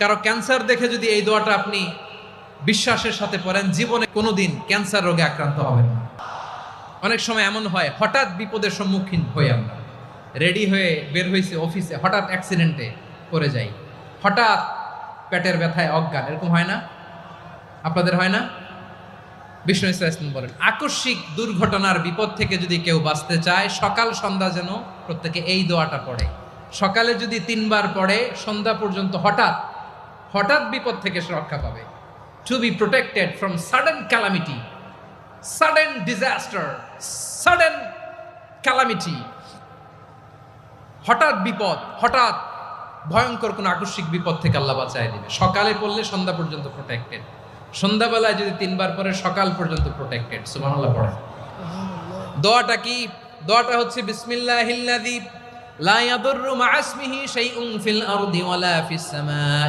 কারো ক্যান্সার দেখে যদি এই দোয়াটা আপনি বিশ্বাসের সাথে পড়েন, জীবনে কোনোদিন ক্যান্সার রোগে আক্রান্ত হবেন না। অনেক সময় এমন হয়, হঠাৎ বিপদের সম্মুখীন হই আমরা, রেডি হয়ে বের হয়েছে অফিসে, হঠাৎ অ্যাক্সিডেন্টে পড়ে যাই, হঠাৎ পেটের ব্যথায় অজ্ঞান, এরকম হয় না? আপনাদের হয় না? বিষ্ণু ইসলাম বলেন, আকস্মিক দুর্ঘটনার বিপদ থেকে যদি কেউ বাঁচতে চায়, সকাল সন্ধ্যা যেন প্রত্যেকে এই দোয়াটা পড়ে। সকালে যদি 3 বার পড়ে, সন্ধ্যা পর্যন্ত হঠাৎ বিপদ থেকে সে রক্ষা পাবে। To be protected from sudden calamity, sudden disaster, sudden calamity, হঠাৎ বিপদ, হঠাৎ ভয়ঙ্কর কোন আকস্মিক বিপদ থেকে আল্লাহ বাঁচায় দিবে। সকালে পড়লে সন্ধ্যা পর্যন্ত প্রোটেক্টেড, সন্ধ্যাবেলায় যদি 3 বার পরে সকাল পর্যন্ত প্রোটেক্টেড। সুবহানাল্লাহ পড়ে। দোয়াটা কি? দোয়াটা হচ্ছে বিসমিল্লাহিল্লাযী লা ইয়াদুররু মা ইসমিহি শাইউন ফিল আরদি ওয়ালা ফিস সামা।